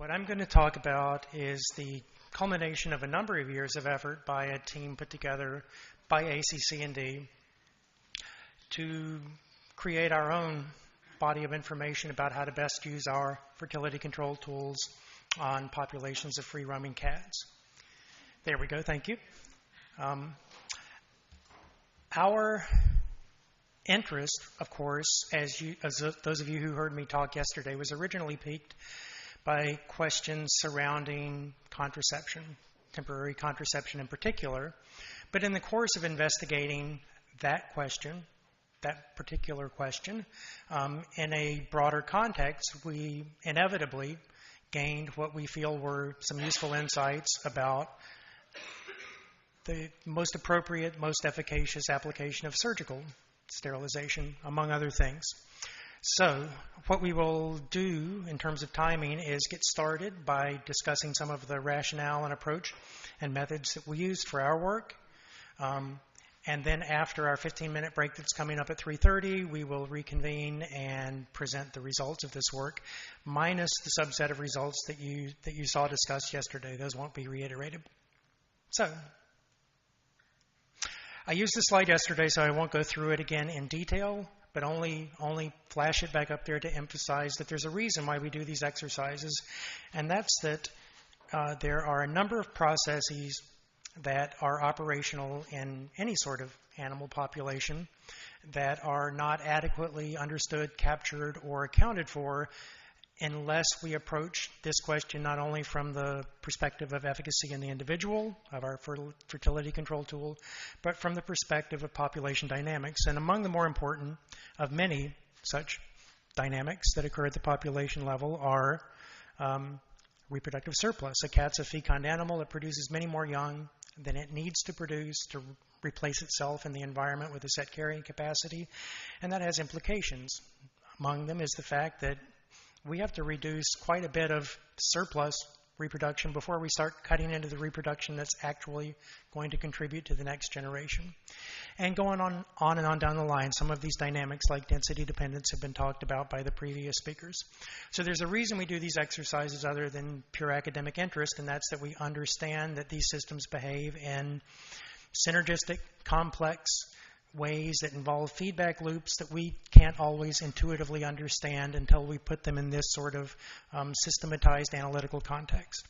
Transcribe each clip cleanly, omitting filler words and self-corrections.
What I'm going to talk about is the culmination of a number of years of effort by a team put together by ACC&D to create our own body of information about how to best use our fertility control tools on populations of free-roaming cats. There we go, thank you. Our interest, of course, as those of you who heard me talk yesterday, was originally piqued by questions surrounding contraception, temporary contraception in particular. But in the course of investigating that question, that particular question, in a broader context, we inevitably gained what we feel were some useful insights about the most appropriate, most efficacious application of surgical sterilization, among other things. So what we will do in terms of timing is get started by discussing some of the rationale and approach and methods that we used for our work. And then after our 15-minute break that's coming up at 3:30, we will reconvene and present the results of this work, minus the subset of results that you saw discussed yesterday. Those won't be reiterated. So I used this slide yesterday, so I won't go through it again in detail, but only flash it back up there to emphasize that there's a reason why we do these exercises, and that's that there are a number of processes that are operational in any sort of animal population that are not adequately understood, captured, or accounted for unless we approach this question not only from the perspective of efficacy in the individual, of our fertility control tool, but from the perspective of population dynamics. And among the more important of many such dynamics that occur at the population level are reproductive surplus. A cat's a fecund animal that produces many more young than it needs to produce to replace itself in the environment with a set carrying capacity, and that has implications. Among them is the fact that we have to reduce quite a bit of surplus reproduction before we start cutting into the reproduction that's actually going to contribute to the next generation. And going on and on down the line, some of these dynamics like density dependence have been talked about by the previous speakers. So there's a reason we do these exercises other than pure academic interest, and that's that we understand that these systems behave in synergistic, complex ways that involve feedback loops that we can't always intuitively understand until we put them in this sort of systematized analytical context.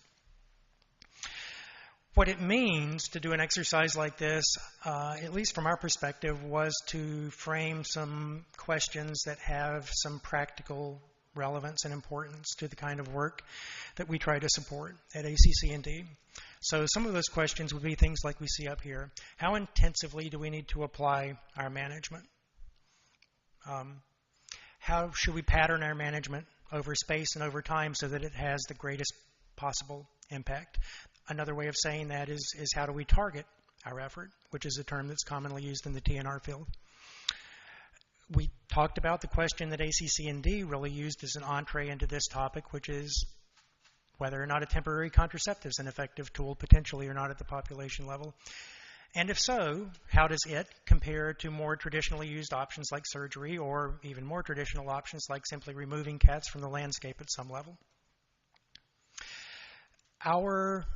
What it means to do an exercise like this, at least from our perspective, was to frame some questions that have some practical relevance and importance to the kind of work that we try to support at ACC&D. So some of those questions would be things like we see up here. How intensively do we need to apply our management? How should we pattern our management over space and over time so that it has the greatest possible impact? Another way of saying that is how do we target our effort, which is a term that's commonly used in the TNR field. We talked about the question that ACC&D really used as an entree into this topic, which is whether or not a temporary contraceptive is an effective tool potentially or not at the population level. And if so, how does it compare to more traditionally used options like surgery or even more traditional options like simply removing cats from the landscape at some level? Our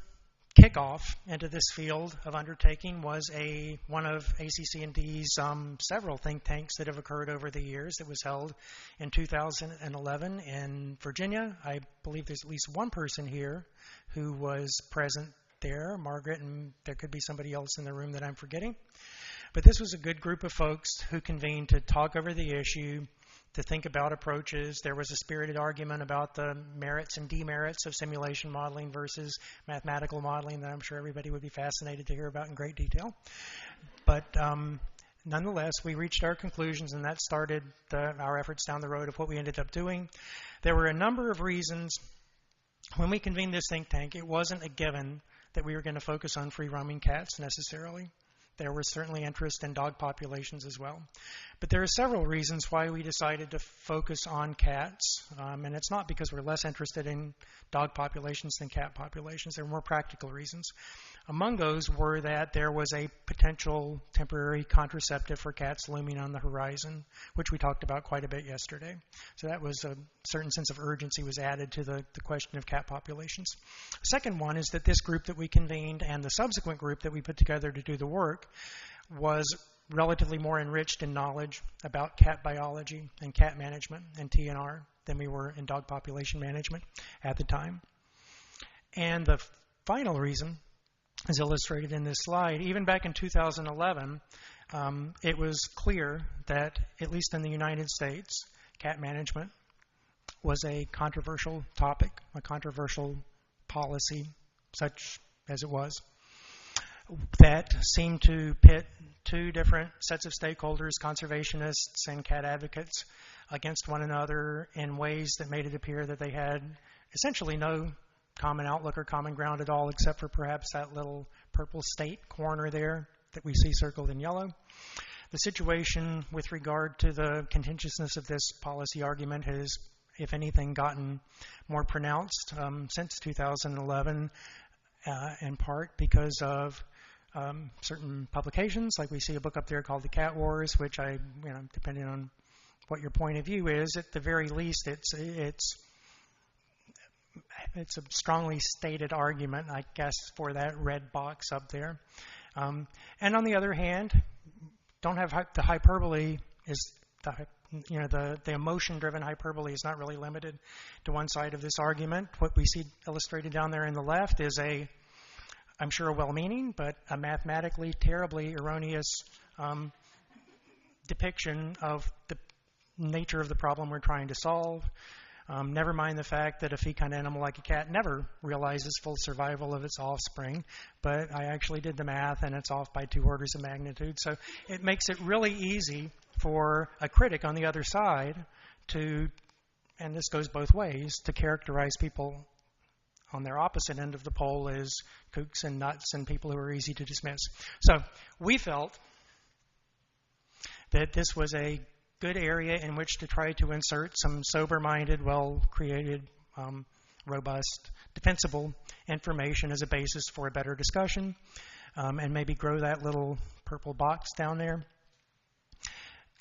kickoff into this field of undertaking was one of ACC&D's several think tanks that have occurred over the years. It was held in 2011 in Virginia. I believe there's at least one person here who was present there, Margaret, and there could be somebody else in the room that I'm forgetting. But this was a good group of folks who convened to talk over the issue, to think about approaches. There was a spirited argument about the merits and demerits of simulation modeling versus mathematical modeling that I'm sure everybody would be fascinated to hear about in great detail. But nonetheless, we reached our conclusions, and that started our efforts down the road of what we ended up doing. There were a number of reasons. When we convened this think tank, it wasn't a given that we were going to focus on free-roaming cats necessarily. There was certainly interest in dog populations as well. But there are several reasons why we decided to focus on cats, and it's not because we're less interested in dog populations than cat populations. There are more practical reasons. Among those were that there was a potential temporary contraceptive for cats looming on the horizon, which we talked about quite a bit yesterday. So that was a certain sense of urgency was added to the question of cat populations. The second one is that this group that we convened and the subsequent group that we put together to do the work was relatively more enriched in knowledge about cat biology and cat management and TNR than we were in dog population management at the time. And the final reason is illustrated in this slide. Even back in 2011, it was clear that, at least in the United States, cat management was a controversial topic, a controversial policy, such as it was, that seemed to pit two different sets of stakeholders, conservationists and cat advocates, against one another in ways that made it appear that they had essentially no common outlook or common ground at all, except for perhaps that little purple state corner there that we see circled in yellow. The situation with regard to the contentiousness of this policy argument has, if anything, gotten more pronounced since 2011, in part because of certain publications, like we see a book up there called The Cat Wars, which depending on what your point of view is, at the very least, it's a strongly stated argument, I guess, for that red box up there. And on the other hand, don't have the hyperbole is the emotion-driven hyperbole is not really limited to one side of this argument. What we see illustrated down there in the left is I'm sure a well-meaning, but a mathematically terribly erroneous depiction of the nature of the problem we're trying to solve. Never mind the fact that a fecund animal like a cat never realizes full survival of its offspring, but I actually did the math and it's off by 2 orders of magnitude. So it makes it really easy for a critic on the other side to, and this goes both ways, to characterize people on their opposite end of the pole as kooks and nuts and people who are easy to dismiss. So we felt that this was a good area in which to try to insert some sober-minded, well-created, robust, defensible information as a basis for a better discussion, and maybe grow that little purple box down there.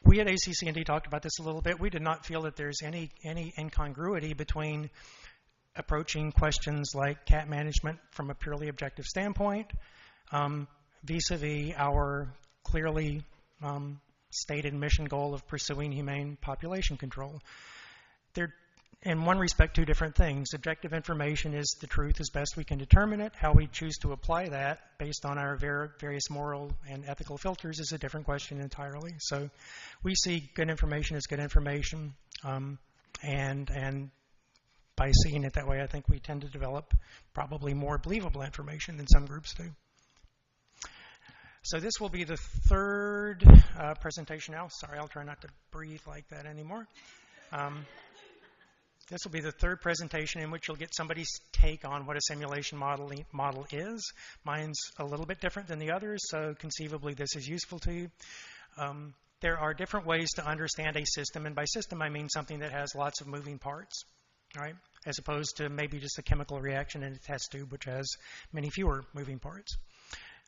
We at ACC&D talked about this a little bit. We did not feel that there's any incongruity between approaching questions like cat management from a purely objective standpoint vis-a-vis our clearly stated mission goal of pursuing humane population control. They're, in one respect, 2 different things. Objective information is the truth as best we can determine it. How we choose to apply that based on our various moral and ethical filters is a different question entirely. So we see good information as good information, and by seeing it that way, I think we tend to develop probably more believable information than some groups do. So this will be the third presentation now. Sorry, I'll try not to breathe like that anymore. This will be the third presentation in which you'll get somebody's take on what a simulation model is. Mine's a little bit different than the others, so conceivably this is useful to you. There are different ways to understand a system, and by system I mean something that has lots of moving parts, right? As opposed to maybe just a chemical reaction in a test tube, which has many fewer moving parts.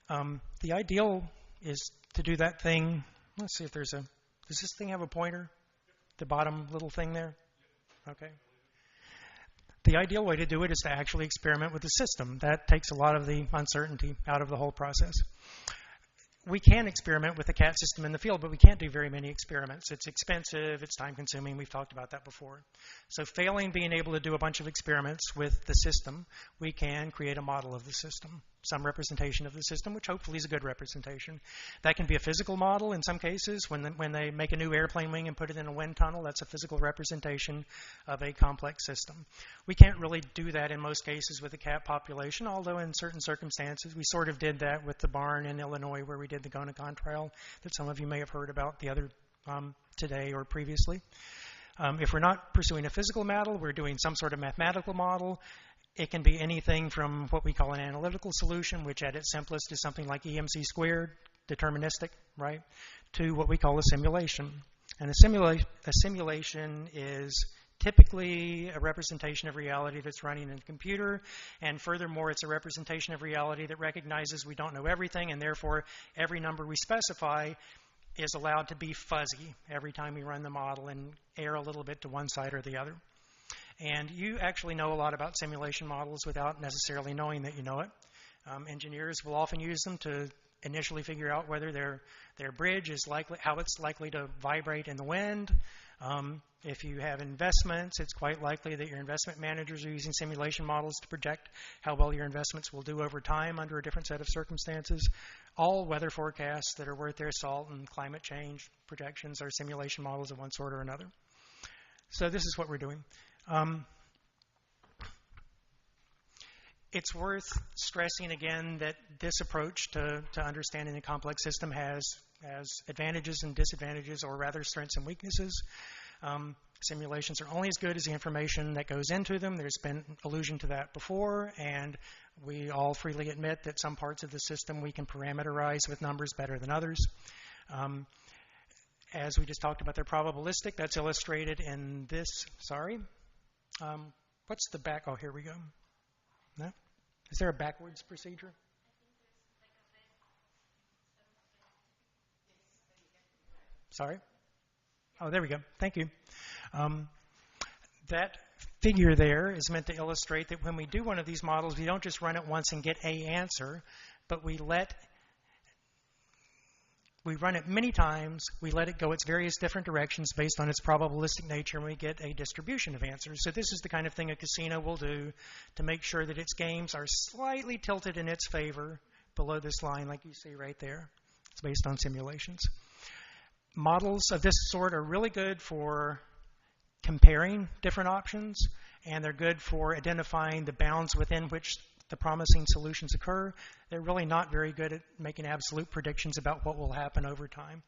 The ideal is to do that thing. Let's see if does this thing have a pointer? The bottom little thing there? Okay. The ideal way to do it is to actually experiment with the system. That takes a lot of the uncertainty out of the whole process. We can experiment with the cat system in the field, but we can't do very many experiments. It's expensive, it's time-consuming. We've talked about that before. So failing being able to do a bunch of experiments with the system, we can create a model of the system, some representation of the system, which hopefully is a good representation. That can be a physical model in some cases. When they make a new airplane wing and put it in a wind tunnel, that's a physical representation of a complex system. We can't really do that in most cases with the cat population, although in certain circumstances we sort of did that with the barn in Illinois where we did the Gonacon trial that some of you may have heard about the other today or previously. If we're not pursuing a physical model, we're doing some sort of mathematical model. It can be anything from what we call an analytical solution, which at its simplest is something like EMC squared, deterministic, right? to what we call a simulation. And a simulation is typically a representation of reality that's running in a computer, and furthermore, it's a representation of reality that recognizes we don't know everything, and therefore every number we specify is allowed to be fuzzy every time we run the model and err a little bit to one side or the other. And you actually know a lot about simulation models without necessarily knowing that you know it. Engineers will often use them to initially figure out whether their bridge is likely, how it's likely to vibrate in the wind. If you have investments, it's quite likely that your investment managers are using simulation models to project how well your investments will do over time under a different set of circumstances. All weather forecasts that are worth their salt and climate change projections are simulation models of one sort or another. So this is what we're doing. It's worth stressing again that this approach to understanding a complex system has advantages and disadvantages, or rather strengths and weaknesses. Simulations are only as good as the information that goes into them. There's been allusion to that before, and we all freely admit that some parts of the system we can parameterize with numbers better than others. As we just talked about, they're probabilistic. That's illustrated in this. Sorry. What's the back? Oh, here we go. No? Is there a backwards procedure? Sorry? Oh, there we go. Thank you. That figure there is meant to illustrate that when we do one of these models, we don't just run it once and get a answer, but we run it many times, we let it go its various different directions based on its probabilistic nature, and we get a distribution of answers. So this is the kind of thing a casino will do to make sure that its games are slightly tilted in its favor below this line, like you see right there. It's based on simulations. Models of this sort are really good for comparing different options, and they're good for identifying the bounds within which the promising solutions occur. They're really not very good at making absolute predictions about what will happen over time.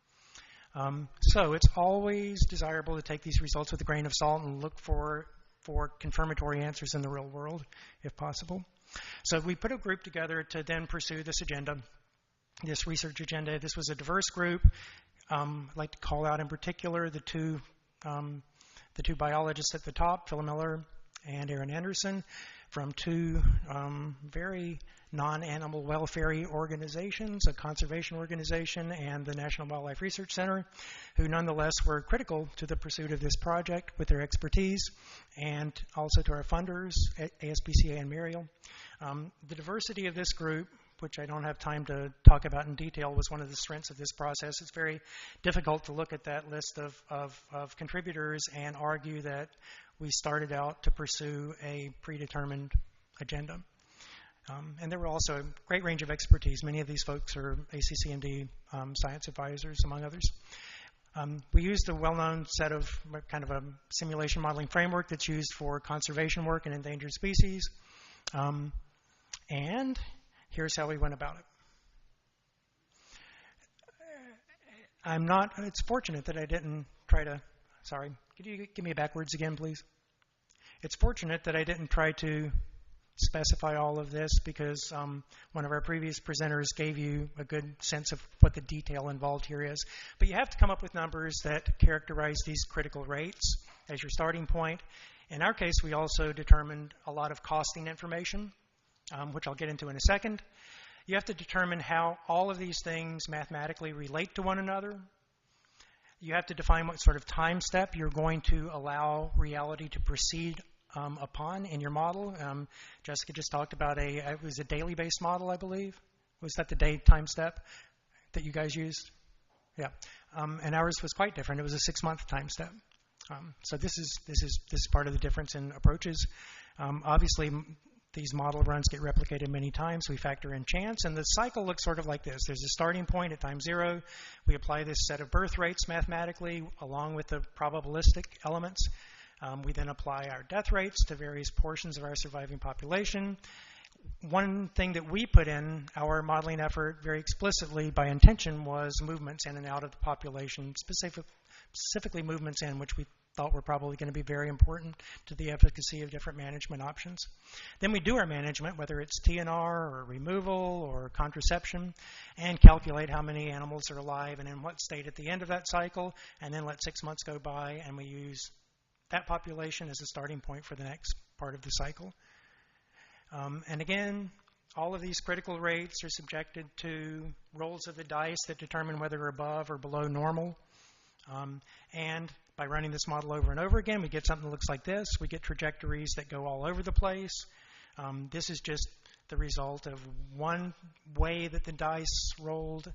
So it's always desirable to take these results with a grain of salt and look for confirmatory answers in the real world, if possible. So we put a group together to then pursue this agenda, this research agenda. This was a diverse group. I'd like to call out in particular the two biologists at the top, Phil Miller and Aaron Anderson, from two very non-animal welfare organizations, a conservation organization and the National Wildlife Research Center, who nonetheless were critical to the pursuit of this project with their expertise, and also to our funders, ASPCA and Muriel. The diversity of this group, which I don't have time to talk about in detail, was one of the strengths of this process. It's very difficult to look at that list of contributors and argue that we started out to pursue a predetermined agenda. And there were also a great range of expertise. Many of these folks are ACC&D science advisors, among others. We used a well-known set of kind of a simulation modeling framework that's used for conservation work and endangered species. And here's how we went about it. It's fortunate that I didn't try to, sorry, could you give me backwards again, please? It's fortunate that I didn't try to specify all of this, because one of our previous presenters gave you a good sense of what the detail involved here is. But you have to come up with numbers that characterize these critical rates as your starting point. In our case, we also determined a lot of costing information, which I'll get into in a second. You have to determine how all of these things mathematically relate to one another. You have to define what sort of time step you're going to allow reality to proceed upon in your model. Jessica just talked about it was a daily-based model, I believe. Was that the day time step that you guys used? Yeah. And ours was quite different. It was a 6-month time step. So this is part of the difference in approaches. Obviously, these model runs get replicated many times. We factor in chance, and the cycle looks sort of like this. There's a starting point at time 0. We apply this set of birth rates mathematically along with the probabilistic elements. We then apply our death rates to various portions of our surviving population. One thing that we put in our modeling effort very explicitly by intention was movements in and out of the population, specifically movements in, which we thought were probably going to be very important to the efficacy of different management options. Then we do our management, whether it's TNR or removal or contraception, and calculate how many animals are alive and in what state at the end of that cycle, and then let 6 months go by, and we use that population as a starting point for the next part of the cycle. And again, all of these critical rates are subjected to rolls of the dice that determine whether they're above or below normal. And by running this model over and over again, we get something that looks like this. We get trajectories that go all over the place. This is just the result of one way that the dice rolled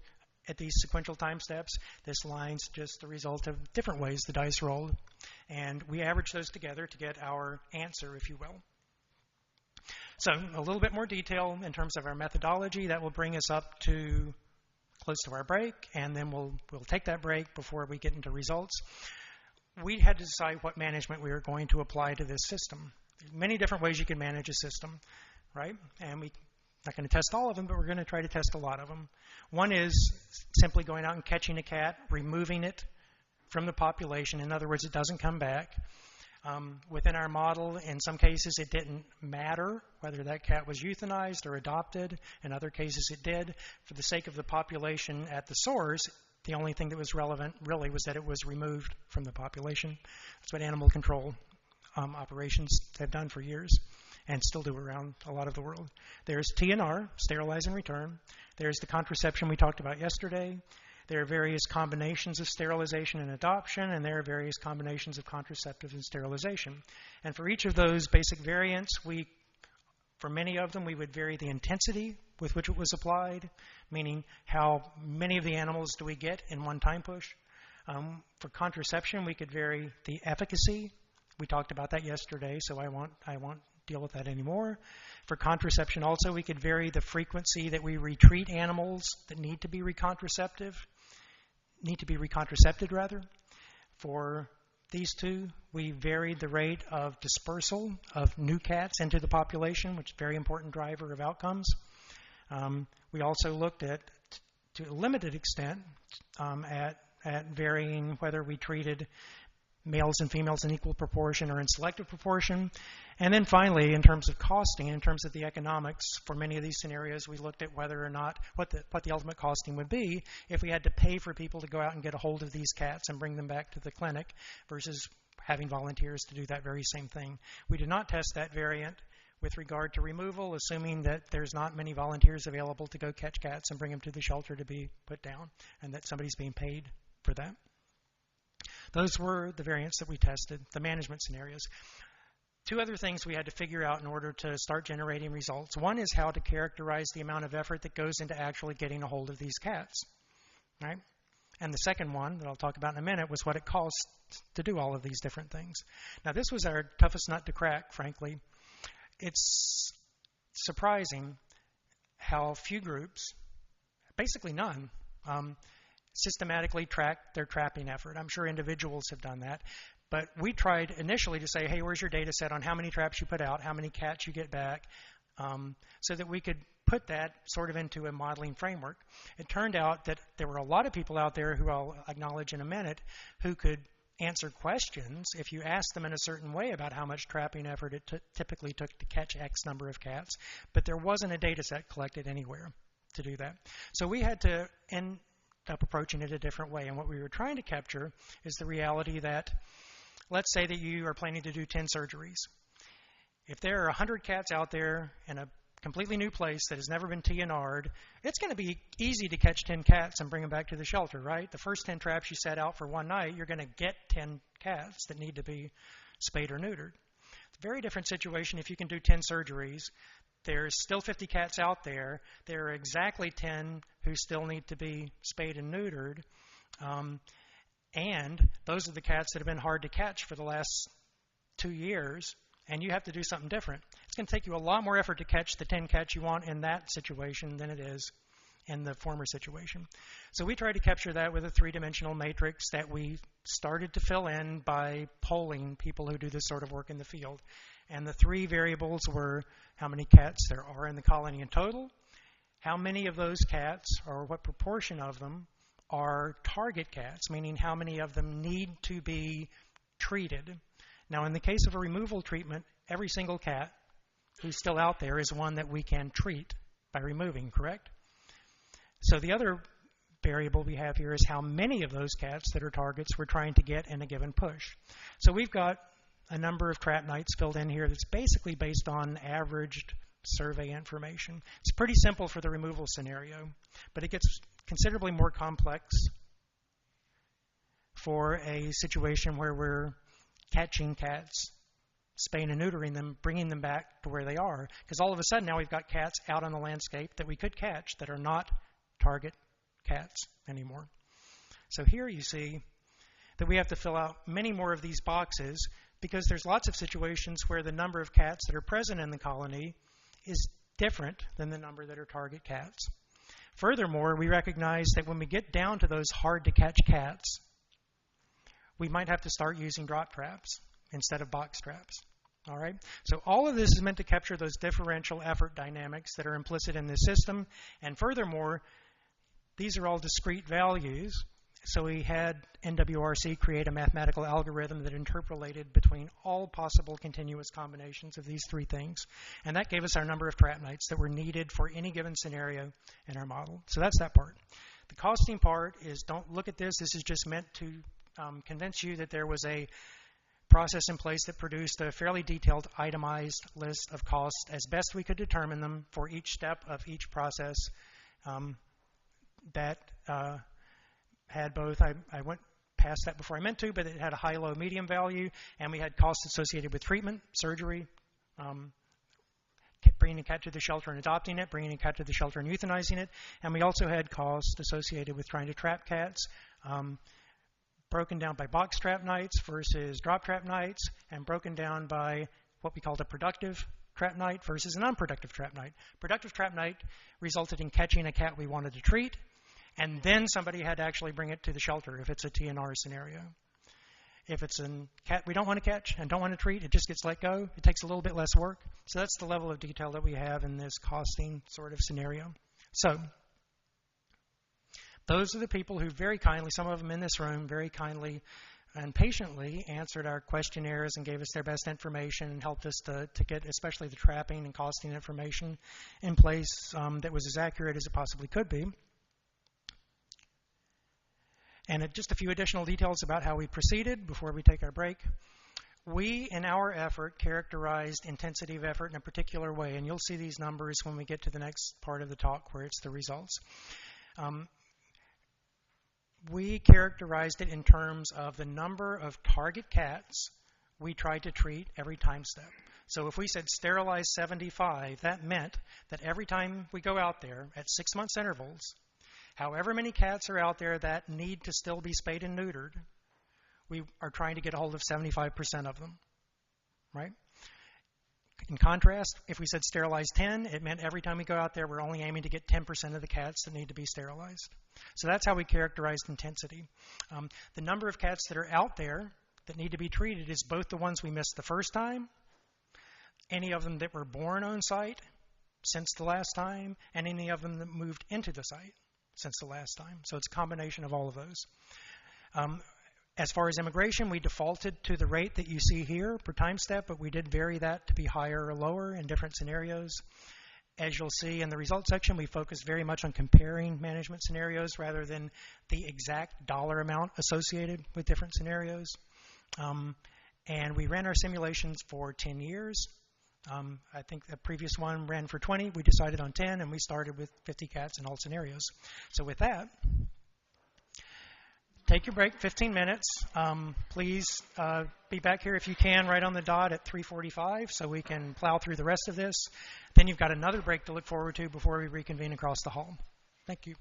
at these sequential time steps. This line's just the result of different ways the dice rolled. And we average those together to get our answer, if you will. So a little bit more detail in terms of our methodology. That will bring us up to close to our break, and then we'll take that break before we get into results. We had to decide what management we were going to apply to this system. There's many different ways you can manage a system, right? And we're not going to test all of them, but we're going to try to test a lot of them. One is simply going out and catching a cat, removing it from the population. In other words, it doesn't come back. Within our model, in some cases, it didn't matter whether that cat was euthanized or adopted. In other cases, it did. For the sake of the population at the source, the only thing that was relevant really was that it was removed from the population. That's what animal control operations have done for years and still do around a lot of the world. There's TNR, sterilize and return. There's the contraception we talked about yesterday. There are various combinations of sterilization and adoption, and there are various combinations of contraceptives and sterilization. And for each of those basic variants, for many of them, we would vary the intensity with which it was applied, meaning how many of the animals do we get in one time push. For contraception, we could vary the efficacy. We talked about that yesterday, so I won't deal with that anymore. For contraception also, we could vary the frequency that we retreat animals that need to be recontracepted. For these two, we varied the rate of dispersal of new cats into the population, which is a very important driver of outcomes. We also looked at, to a limited extent, at varying whether we treated males and females in equal proportion or in selective proportion. And then finally, in terms of costing, in terms of the economics, for many of these scenarios, we looked at whether or not, what the ultimate costing would be if we had to pay for people to go out and get a hold of these cats and bring them back to the clinic versus having volunteers to do that very same thing. We did not test that variant with regard to removal, assuming that there's not many volunteers available to go catch cats and bring them to the shelter to be put down, and that somebody's being paid for that. Those were the variants that we tested, the management scenarios. Two other things we had to figure out in order to start generating results. One is how to characterize the amount of effort that goes into actually getting a hold of these cats, right? And the second one that I'll talk about in a minute was what it costs to do all of these different things. Now, this was our toughest nut to crack, frankly. It's surprising how few groups, basically none, systematically track their trapping effort. I'm sure individuals have done that. But we tried initially to say, hey, where's your data set on how many traps you put out, how many cats you get back, so that we could put that sort of into a modeling framework. It turned out that there were a lot of people out there who I'll acknowledge in a minute who could answer questions if you asked them in a certain way about how much trapping effort it typically took to catch X number of cats. But there wasn't a data set collected anywhere to do that. So we had to end up approaching it a different way. And what we were trying to capture is the reality that, let's say that you are planning to do 10 surgeries. If there are 100 cats out there in a completely new place that has never been TNR'd, it's going to be easy to catch 10 cats and bring them back to the shelter, right? The first 10 traps you set out for one night, you're going to get 10 cats that need to be spayed or neutered. It's a very different situation if you can do 10 surgeries. There's still 50 cats out there. There are exactly 10 who still need to be spayed and neutered. And those are the cats that have been hard to catch for the last 2 years, and you have to do something different. It's going to take you a lot more effort to catch the 10 cats you want in that situation than it is in the former situation. So we tried to capture that with a three-dimensional matrix that we started to fill in by polling people who do this sort of work in the field. And the three variables were how many cats there are in the colony in total, how many of those cats, or what proportion of them, are target cats, meaning how many of them need to be treated. Now, in the case of a removal treatment, every single cat who's still out there is one that we can treat by removing, correct? So the other variable we have here is how many of those cats that are targets we're trying to get in a given push. So we've got a number of trap nights filled in here that's basically based on averaged survey information. It's pretty simple for the removal scenario, but it gets considerably more complex for a situation where we're catching cats, spaying and neutering them, bringing them back to where they are. Because all of a sudden now we've got cats out on the landscape that we could catch that are not target cats anymore. So here you see that we have to fill out many more of these boxes because there's lots of situations where the number of cats that are present in the colony is different than the number that are target cats. Furthermore, we recognize that when we get down to those hard-to-catch cats, we might have to start using drop traps instead of box traps. All right? So all of this is meant to capture those differential effort dynamics that are implicit in this system. And furthermore, these are all discrete values. So we had NWRC create a mathematical algorithm that interpolated between all possible continuous combinations of these three things. And that gave us our number of trap nights that were needed for any given scenario in our model. So that's that part. The costing part is, don't look at this. This is just meant to convince you that there was a process in place that produced a fairly detailed itemized list of costs as best we could determine them for each step of each process that had both, I went past that before I meant to, but it had a high, low, medium value, and we had costs associated with treatment, surgery, bringing a cat to the shelter and adopting it, bringing a cat to the shelter and euthanizing it, and we also had costs associated with trying to trap cats, broken down by box trap nights versus drop trap nights, and broken down by what we called a productive trap night versus an unproductive trap night. Productive trap night resulted in catching a cat we wanted to treat, and then somebody had to actually bring it to the shelter if it's a TNR scenario. If it's a cat we don't want to catch and don't want to treat, it just gets let go. It takes a little bit less work. So that's the level of detail that we have in this costing sort of scenario. So those are the people who very kindly, some of them in this room, very kindly and patiently answered our questionnaires and gave us their best information and helped us to get especially the trapping and costing information in place that was as accurate as it possibly could be. And just a few additional details about how we proceeded before we take our break. We, in our effort, characterized intensity of effort in a particular way, and you'll see these numbers when we get to the next part of the talk where it's the results. We characterized it in terms of the number of target cats we tried to treat every time step. So if we said sterilize 75, that meant that every time we go out there at 6 months intervals, however many cats are out there that need to still be spayed and neutered, we are trying to get a hold of 75% of them, right? In contrast, if we said sterilize 10, it meant every time we go out there, we're only aiming to get 10% of the cats that need to be sterilized. So that's how we characterized intensity. The number of cats that are out there that need to be treated is both the ones we missed the first time, any of them that were born on site since the last time, and any of them that moved into the site since the last time. So it's a combination of all of those. As far as immigration, we defaulted to the rate that you see here per time step, but we did vary that to be higher or lower in different scenarios. As you'll see in the results section, we focused very much on comparing management scenarios rather than the exact dollar amount associated with different scenarios. And we ran our simulations for 10 years. I think the previous one ran for 20. We decided on 10, and we started with 50 cats in all scenarios. So with that, take your break, 15 minutes. Please be back here if you can right on the dot at 3:45 so we can plow through the rest of this. Then you've got another break to look forward to before we reconvene across the hall. Thank you.